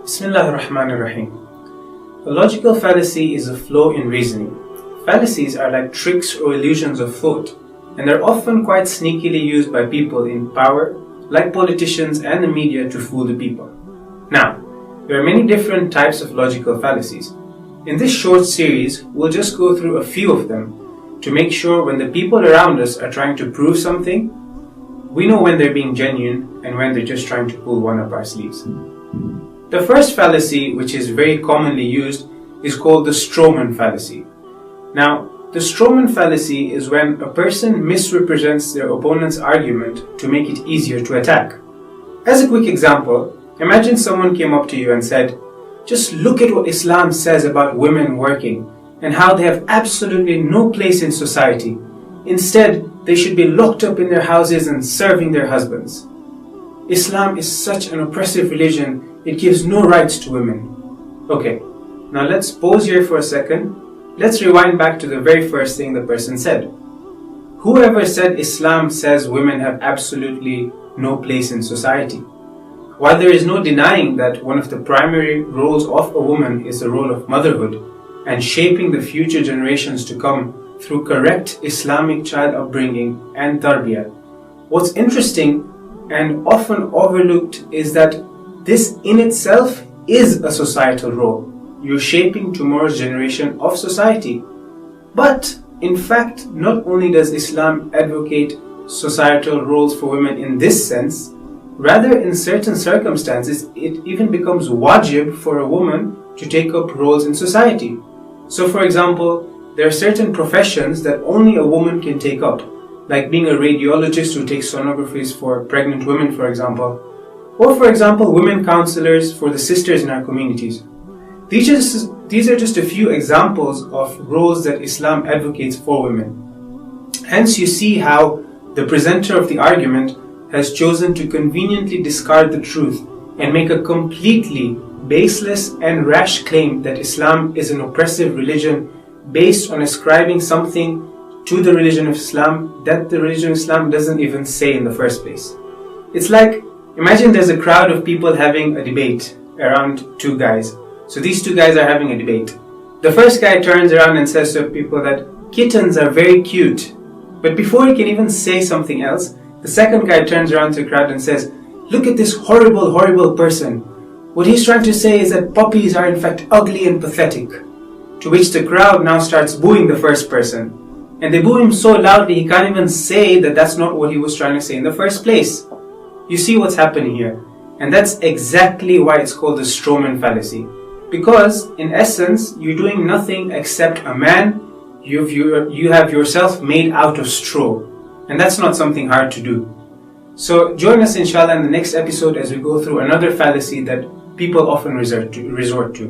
Bismillahirrahmanirrahim. A logical fallacy is a flaw in reasoning. Fallacies are like tricks or illusions of thought, and are often quite sneakily used by people in power, like politicians and the media, to fool the people. Now, there are many different types of logical fallacies. In this short series, we'll just go through a few of them to make sure when the people around us are trying to prove something, we know when they're being genuine and when they're just trying to pull one up our sleeves. The first fallacy, which is very commonly used, is called the Strawman Fallacy. Now, the Strawman Fallacy is when a person misrepresents their opponent's argument to make it easier to attack. As a quick example, imagine someone came up to you and said, "Just look at what Islam says about women working and how they have absolutely no place in society. Instead, they should be locked up in their houses and serving their husbands. Islam is such an oppressive religion, it gives no rights to women." Okay, now let's pause here for a second. Let's rewind back to the very first thing the person said. Whoever said Islam says women have absolutely no place in society? While there is no denying that one of the primary roles of a woman is the role of motherhood and shaping the future generations to come through correct Islamic child upbringing and tarbiyah, what's interesting and often overlooked is that this in itself is a societal role. You're shaping tomorrow's generation of society. But in fact, not only does Islam advocate societal roles for women in this sense, rather in certain circumstances it even becomes wajib for a woman to take up roles in society. So for example, there are certain professions that only a woman can take up, like being a radiologist who takes sonographies for pregnant women, for example. Or for example, women counselors for the sisters in our communities. These are just a few examples of roles that Islam advocates for women. Hence you see how the presenter of the argument has chosen to conveniently discard the truth and make a completely baseless and rash claim that Islam is an oppressive religion based on ascribing something to the religion of Islam that the religion of Islam doesn't even say in the first place. It's like, imagine there's a crowd of people having a debate around two guys. So these two guys are having a debate. The first guy turns around and says to people that kittens are very cute. But before he can even say something else, the second guy turns around to the crowd and says, "Look at this horrible, horrible person. What he's trying to say is that puppies are in fact ugly and pathetic." To which the crowd now starts booing the first person. And they boo him so loudly he can't even say that that's not what he was trying to say in the first place. You see what's happening here. And that's exactly why it's called the Strawman Fallacy. Because, in essence, you're doing nothing except a man you have yourself made out of straw. And that's not something hard to do. So join us inshallah in the next episode as we go through another fallacy that people often resort to.